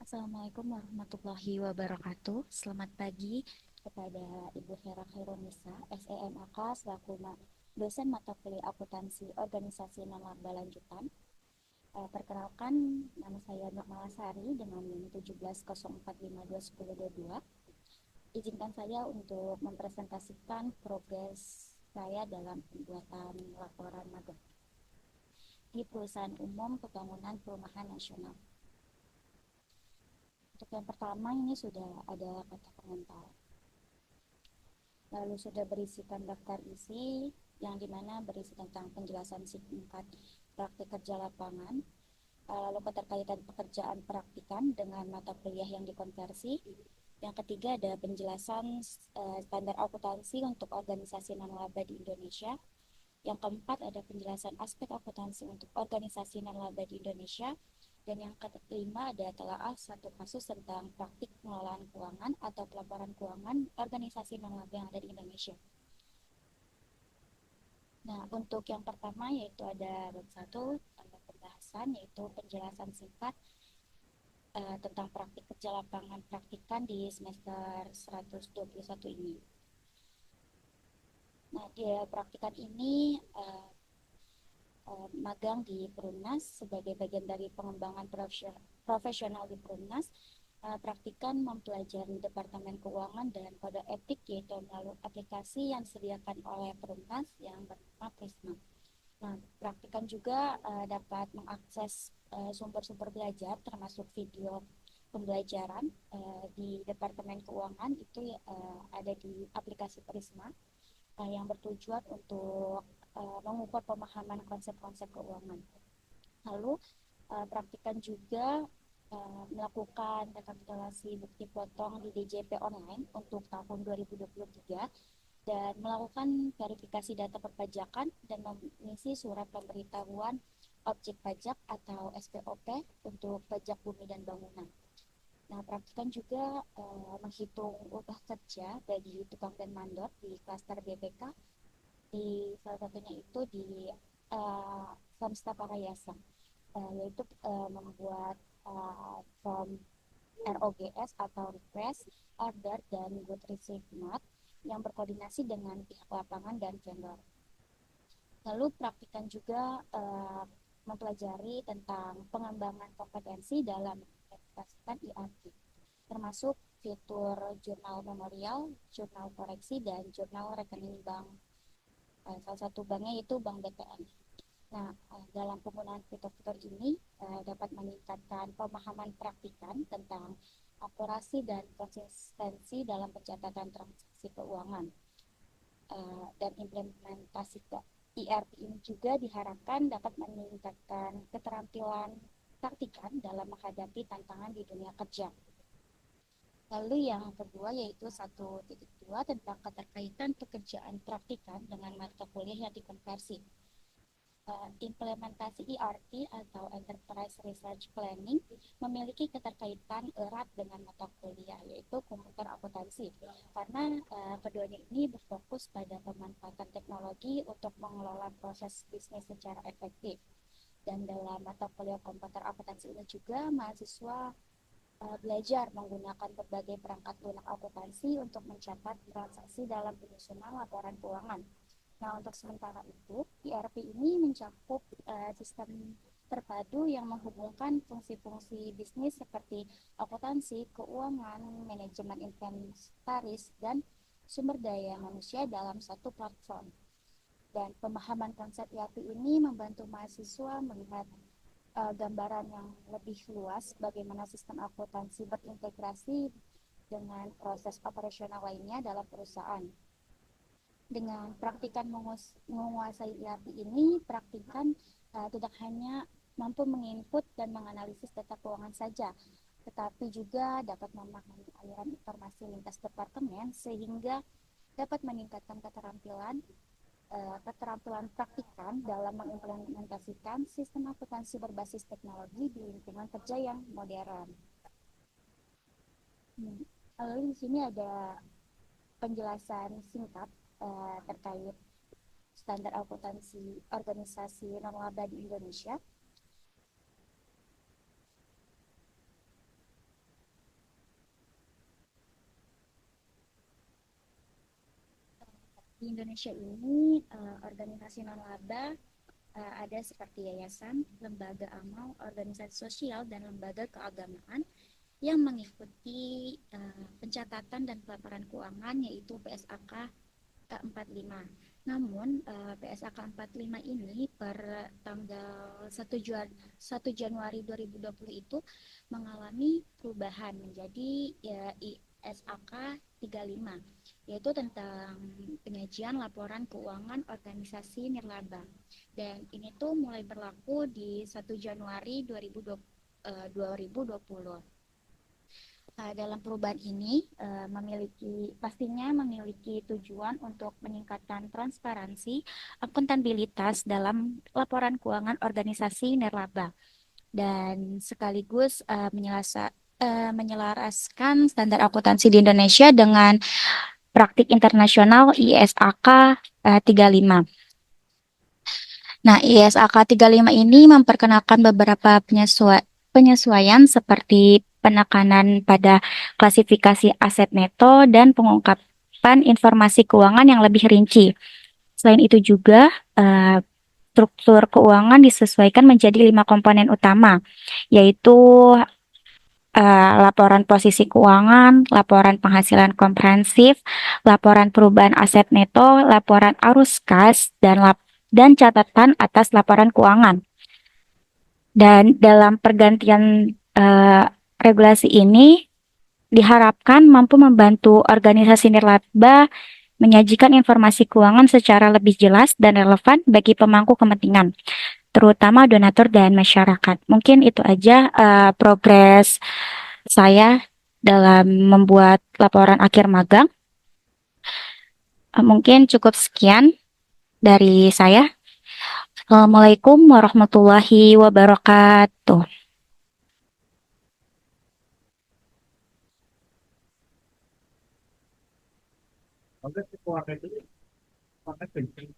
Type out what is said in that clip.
Assalamualaikum warahmatullahi wabarakatuh. Selamat pagi kepada Ibu Hera Khairunisa, SEMAK, selaku dosen mata kuliah akuntansi organisasi non-laba lanjutan. Perkenalkan, nama saya Nur Malasari dengan NIM 1704521022. Izinkan saya untuk mempresentasikan progres saya dalam pembuatan laporan magang di Perusahaan Umum Pembangunan Perumahan Nasional. Untuk yang pertama ini sudah ada kata pengantar. Lalu sudah berisikan daftar isi yang dimana berisi tentang penjelasan singkat praktik kerja lapangan, lalu keterkaitan pekerjaan praktikan dengan mata kuliah yang dikonversi. Yang ketiga ada penjelasan standar akuntansi untuk organisasi non-laba di Indonesia. Yang keempat ada penjelasan aspek akuntansi untuk organisasi non-laba di Indonesia. Dan yang kelima ada telaah satu kasus tentang praktik pengelolaan keuangan atau pelaporan keuangan organisasi non-laba yang ada di Indonesia. Nah, untuk yang pertama yaitu ada bab 1 tentang pembahasan, yaitu penjelasan singkat tentang praktik kerja lapangan praktikan di semester 121 ini. Nah, di praktikan ini magang di Perumnas sebagai bagian dari pengembangan profesional di Perumnas. Praktikan mempelajari Departemen Keuangan dan Kode Etik, yaitu melalui aplikasi yang disediakan oleh Perumnas yang bernama Prisma. Nah, praktikan juga dapat mengakses sumber-sumber belajar termasuk video pembelajaran di Departemen Keuangan itu ada di aplikasi Prisma yang bertujuan untuk mengukur pemahaman konsep-konsep keuangan. Lalu praktikan juga melakukan rekapitulasi bukti potong di DJP online untuk tahun 2023 dan melakukan verifikasi data perpajakan dan mengisi surat pemberitahuan objek pajak atau SPOP untuk pajak bumi dan bangunan. Nah, praktikan juga menghitung upah kerja bagi tukang dan mandor di klaster BPK, di salah satunya itu di Samsta Parayasa, yaitu membuat form ROGS atau request, order, dan good receive note yang berkoordinasi dengan pihak lapangan dan vendor. Lalu praktikan juga mempelajari tentang pengembangan kompetensi dalam mengimplementasikan ERP, termasuk fitur jurnal memorial, jurnal koreksi, dan jurnal rekening bank. Salah satu banknya itu Bank BTN. Nah, dalam penggunaan fitur-fitur ini dapat meningkatkan pemahaman praktikan tentang akurasi dan konsistensi dalam pencatatan transaksi keuangan. Dan implementasi ERP ini juga diharapkan dapat meningkatkan keterampilan praktikan dalam menghadapi tantangan di dunia kerja. Lalu yang kedua yaitu 1.2 tentang keterkaitan pekerjaan praktikan dengan mata kuliah yang dikonversi. Implementasi ERP atau Enterprise Research Planning memiliki keterkaitan erat dengan mata kuliah yaitu komputer akuntansi, karena keduanya ini berfokus pada pemanfaatan teknologi untuk mengelola proses bisnis secara efektif. Dan dalam mata kuliah komputer akuntansi ini juga mahasiswa belajar menggunakan berbagai perangkat lunak akuntansi untuk mencatat transaksi dalam penyusunan laporan keuangan. Nah, untuk sementara itu, ERP ini mencakup sistem terpadu yang menghubungkan fungsi-fungsi bisnis seperti akuntansi, keuangan, manajemen inventaris, dan sumber daya manusia dalam satu platform. Dan pemahaman konsep ERP ini membantu mahasiswa melihat gambaran yang lebih luas bagaimana sistem akuntansi berintegrasi dengan proses operasional lainnya dalam perusahaan. Dengan praktikan menguasai ERP ini, praktikan tidak hanya mampu menginput dan menganalisis data keuangan saja, tetapi juga dapat memahami aliran informasi lintas departemen sehingga dapat meningkatkan keterampilan praktikan dalam mengimplementasikan sistem akuntansi berbasis teknologi di lingkungan kerja yang modern. Lalu di sini ada penjelasan singkat terkait standar akuntansi organisasi non-laba di Indonesia. Di Indonesia ini organisasi non-laba ada seperti yayasan, lembaga amal, organisasi sosial, dan lembaga keagamaan yang mengikuti pencatatan dan pelaporan keuangan yaitu PSAK 45. Namun PSAK 45 ini per tanggal 1 Januari 2020 itu mengalami perubahan menjadi ya, ISAK 35, yaitu tentang penyajian laporan keuangan organisasi nirlaba. Dan ini tuh mulai berlaku di 1 Januari 2020. Dalam perubahan ini pastinya memiliki tujuan untuk meningkatkan transparansi, akuntabilitas dalam laporan keuangan organisasi nirlaba dan sekaligus menyelaraskan standar akuntansi di Indonesia dengan praktik internasional ISAK 35. Nah, ISAK 35 ini memperkenalkan beberapa penyesuaian seperti penekanan pada klasifikasi aset neto dan pengungkapan informasi keuangan yang lebih rinci. Selain itu juga, struktur keuangan disesuaikan menjadi 5 komponen utama, yaitu laporan posisi keuangan, laporan penghasilan komprehensif, laporan perubahan aset neto, laporan arus kas, dan catatan atas laporan keuangan. Dan dalam pergantian regulasi ini diharapkan mampu membantu organisasi nirlaba menyajikan informasi keuangan secara lebih jelas dan relevan bagi pemangku kepentingan, terutama donatur dan masyarakat. Mungkin itu aja progres saya dalam membuat laporan akhir magang. Mungkin cukup sekian dari saya. Assalamualaikum warahmatullahi wabarakatuh. Có cái qua cái chữ qua cái tình trạng